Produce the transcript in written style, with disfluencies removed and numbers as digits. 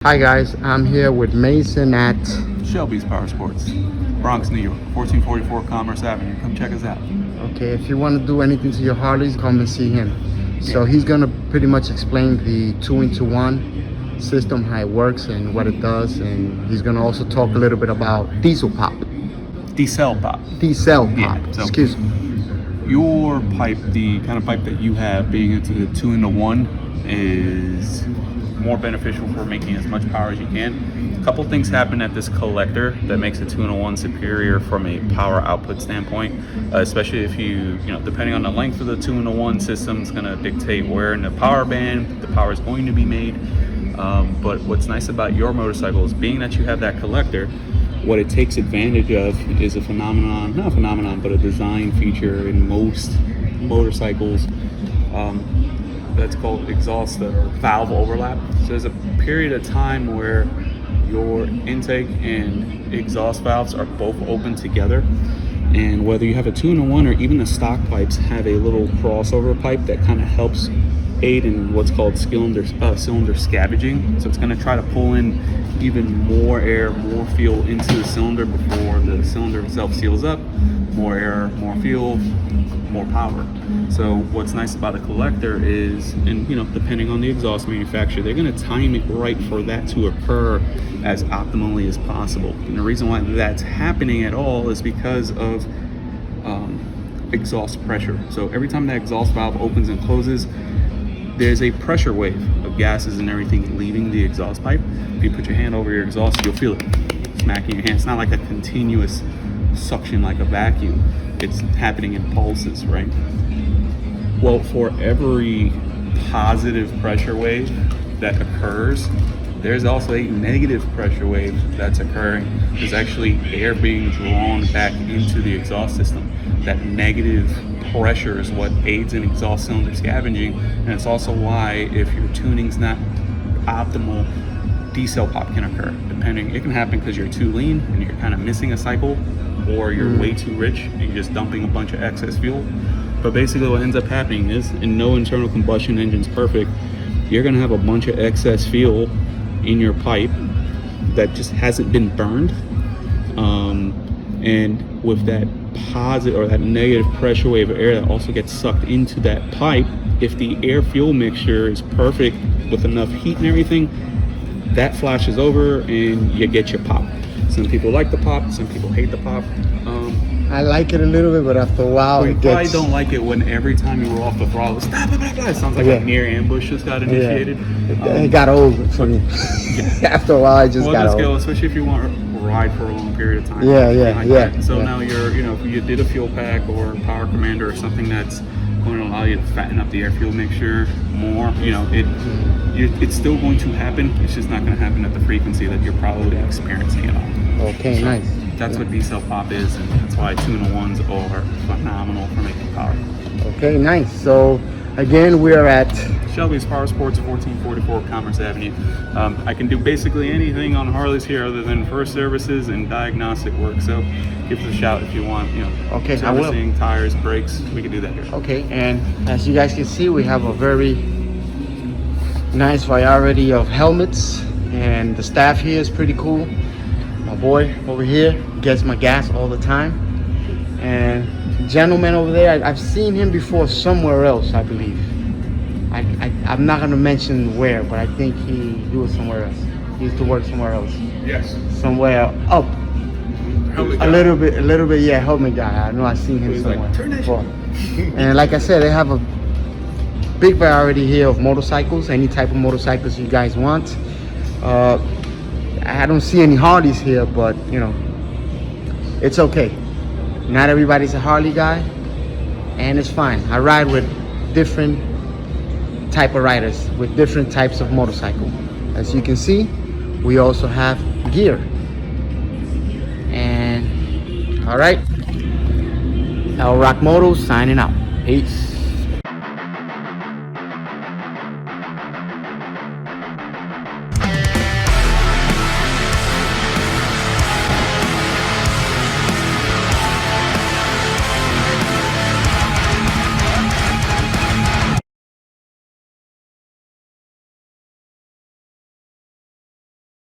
Hi guys, I'm here with Mason at Shelby's Power Sports, Bronx, New York, 1444 Commerce Avenue. Come check us out. Okay, if you want to do anything to your Harleys, come and see him. So he's gonna pretty much explain the 2-in-1 system, how it works and what it does, and he's gonna also talk a little bit about DECEL pop. DECEL pop. DECEL pop. Yeah, so Excuse me. Your pipe, the kind of pipe that you have, being into the 2-in-1, is more beneficial for making as much power as you can. A couple things happen at this collector that makes a 2-in-1 superior from a power output standpoint, especially if you depending on the length of the 2-in-1 system, is going to dictate where in the power band the power is going to be made. But what's nice about your motorcycle is, being that you have that collector, what it takes advantage of is a but a design feature in most motorcycles. That's called exhaust or valve overlap. So there's a period of time where your intake and exhaust valves are both open together, and whether you have a 2-in-1 or even the stock pipes have a little crossover pipe that kind of helps aid in what's called cylinder scavenging. So it's going to try to pull in even more air, more fuel into the cylinder before the cylinder itself seals up. More air, more fuel, more power. So what's nice about a collector is, and depending on the exhaust manufacturer, they're going to time it right for that to occur as optimally as possible. And the reason why that's happening at all is because of exhaust pressure. So every time that exhaust valve opens and closes, there's a pressure wave of gases and everything leaving the exhaust pipe. If you put your hand over your exhaust, you'll feel it smacking your hand. It's not like a continuous suction like a vacuum. It's happening in pulses, right? Well, for every positive pressure wave that occurs, there's also a negative pressure wave that's occurring. There's actually air being drawn back into the exhaust system. That negative pressure is what aids in exhaust cylinder scavenging, and it's also why, if your tuning's not optimal, DECEL pop can occur. It can happen because you're too lean and you're kind of missing a cycle, or you're way too rich and you're just dumping a bunch of excess fuel. But basically what ends up happening is, and no internal combustion engine's perfect, you're going to have a bunch of excess fuel in your pipe that just hasn't been burned, and with that positive or that negative pressure wave of air that also gets sucked into that pipe, if the air fuel mixture is perfect with enough heat and everything, that flashes over and you get your pop. Some people like the pop, some people hate the pop. I like it a little bit, but after a while you probably don't like it when every time you roll off the throttle, stop, it sounds like a near ambush just got initiated. It got old for me. After a while, I just got old. Especially if you want to ride for a long period of time. Now you're, if you did a fuel pack or a power commander or something that's going to allow you to fatten up the air fuel mixture more, it's still going to happen. It's just not going to happen at the frequency that you're probably experiencing it on. Okay, so nice. That's what DECEL pop is, and that's why 2-in-1s are phenomenal for making power. Okay, nice. So again, we're at Shelby's Power Sports, 1444 Commerce Avenue. I can do basically anything on Harleys here other than first services and diagnostic work. So give us a shout if you want. Okay, servicing, tires, brakes. We can do that here. Okay, and as you guys can see, we have a very nice variety of helmets, and the staff here is pretty cool. My boy over here gets my gas all the time, and the gentleman over there, I've seen him before somewhere else, I believe. I'm not going to mention where, but I think he was somewhere else. He used to work somewhere else. Yes. Somewhere up. A little bit, yeah, helmet guy. I know I've seen him somewhere. Like, turn that before. And like I said, they have a big variety here of motorcycles, any type of motorcycles you guys want. I don't see any Harleys here, but it's okay. Not everybody's a Harley guy, and it's fine. I ride with different type of riders with different types of motorcycle. As you can see, we also have gear. And all right, El Rock Moto signing out. Peace.